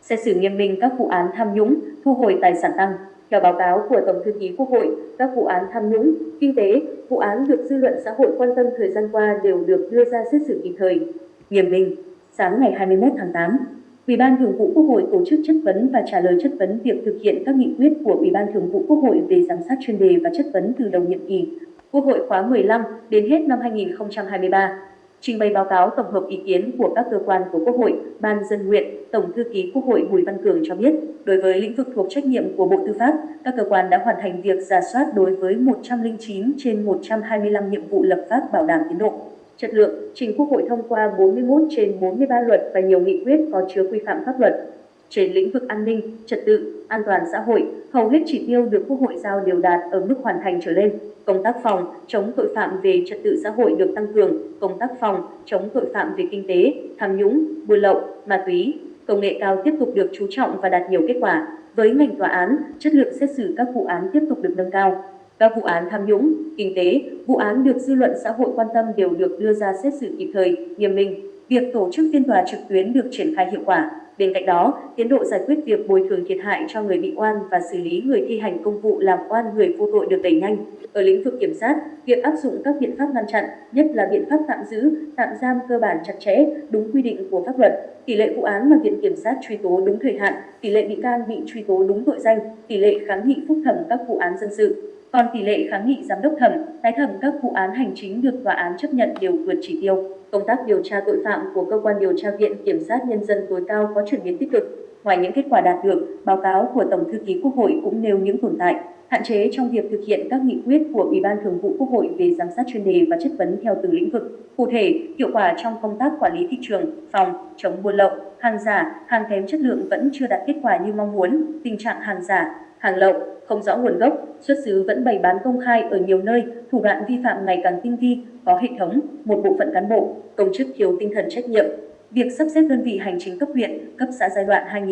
xét xử nghiêm minh các vụ án tham nhũng, thu hồi tài sản tăng. Theo báo cáo của Tổng thư ký Quốc hội, các vụ án tham nhũng, kinh tế, vụ án được dư luận xã hội quan tâm thời gian qua đều được đưa ra xét xử kịp thời, nghiêm minh. Sáng ngày 21 tháng 8, Ủy ban Thường vụ Quốc hội tổ chức chất vấn và trả lời chất vấn việc thực hiện các nghị quyết của Ủy ban Thường vụ Quốc hội về giám sát chuyên đề và chất vấn từ đầu nhiệm kỳ Quốc hội khóa 15 đến hết năm 2023. Trình bày báo cáo tổng hợp ý kiến của các cơ quan của Quốc hội, Ban Dân nguyện, Tổng thư ký Quốc hội Bùi Văn Cường cho biết, đối với lĩnh vực thuộc trách nhiệm của Bộ Tư pháp, các cơ quan đã hoàn thành việc rà soát đối với 109 trên 125 nhiệm vụ lập pháp bảo đảm tiến độ, chất lượng, trình Quốc hội thông qua 41 trên 43 luật và nhiều nghị quyết có chứa quy phạm pháp luật. Trên lĩnh vực an ninh, trật tự, an toàn xã hội, hầu hết chỉ tiêu được Quốc hội giao đều đạt ở mức hoàn thành trở lên. Công tác phòng, chống tội phạm về trật tự xã hội được tăng cường, công tác phòng, chống tội phạm về kinh tế, tham nhũng, buôn lậu, ma túy, công nghệ cao tiếp tục được chú trọng và đạt nhiều kết quả. Với ngành tòa án, chất lượng xét xử các vụ án tiếp tục được nâng cao. Các vụ án tham nhũng, kinh tế, vụ án được dư luận xã hội quan tâm đều được đưa ra xét xử kịp thời, nghiêm minh. Việc tổ chức phiên tòa trực tuyến được triển khai hiệu quả. Bên cạnh đó, tiến độ giải quyết việc bồi thường thiệt hại cho người bị oan và xử lý người thi hành công vụ làm oan người vô tội được đẩy nhanh. Ở lĩnh vực kiểm sát, việc áp dụng các biện pháp ngăn chặn, nhất là biện pháp tạm giữ, tạm giam cơ bản chặt chẽ, đúng quy định của pháp luật. Tỷ lệ vụ án mà Viện Kiểm sát truy tố đúng thời hạn, tỷ lệ bị can bị truy tố đúng tội danh, tỷ lệ kháng nghị phúc thẩm các vụ án dân sự. Còn tỷ lệ kháng nghị giám đốc thẩm, tái thẩm các vụ án hành chính được tòa án chấp nhận đều vượt chỉ tiêu. Công tác điều tra tội phạm của cơ quan điều tra Viện Kiểm sát Nhân dân tối cao có chuyển biến tích cực. Ngoài những kết quả đạt được, báo cáo của Tổng thư ký Quốc hội cũng nêu những tồn tại, hạn chế trong việc thực hiện các nghị quyết của Ủy ban Thường vụ Quốc hội về giám sát chuyên đề và chất vấn theo từng lĩnh vực. Cụ thể, hiệu quả trong công tác quản lý thị trường, phòng, chống buôn lậu, hàng giả, hàng kém chất lượng vẫn chưa đạt kết quả như mong muốn. Tình trạng hàng giả, hàng lậu, không rõ nguồn gốc, xuất xứ vẫn bày bán công khai ở nhiều nơi, thủ đoạn vi phạm ngày càng tinh vi, có hệ thống, một bộ phận cán bộ, công chức thiếu tinh thần trách nhiệm. Việc sắp xếp đơn vị hành chính cấp huyện, cấp xã giai đoạn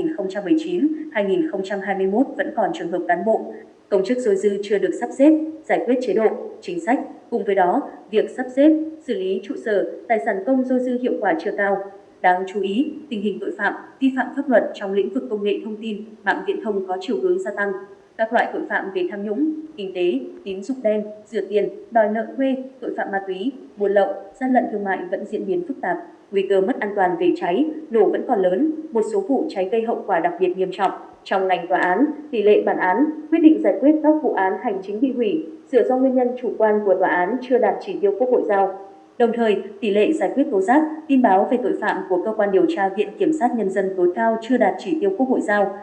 2019-2021 vẫn còn trường hợp cán bộ, công chức dôi dư chưa được sắp xếp, giải quyết chế độ, chính sách. Cùng với đó, việc sắp xếp, xử lý trụ sở, tài sản công dôi dư hiệu quả chưa cao. Đáng chú ý, tình hình tội phạm, vi phạm pháp luật trong lĩnh vực công nghệ thông tin, mạng viễn thông có chiều hướng gia tăng. Các loại tội phạm về tham nhũng, kinh tế, tín dụng đen, rửa tiền, đòi nợ thuê, tội phạm ma túy, buôn lậu, gian lận thương mại vẫn diễn biến phức tạp. Nguy cơ mất an toàn về cháy, nổ vẫn còn lớn, một số vụ cháy gây hậu quả đặc biệt nghiêm trọng. Trong ngành tòa án, tỷ lệ bản án, quyết định giải quyết các vụ án hành chính bị hủy, sửa do nguyên nhân chủ quan của tòa án chưa đạt chỉ tiêu Quốc hội giao. Đồng thời, tỷ lệ giải quyết tố giác, tin báo về tội phạm của cơ quan điều tra Viện Kiểm sát Nhân dân tối cao chưa đạt chỉ tiêu Quốc hội giao.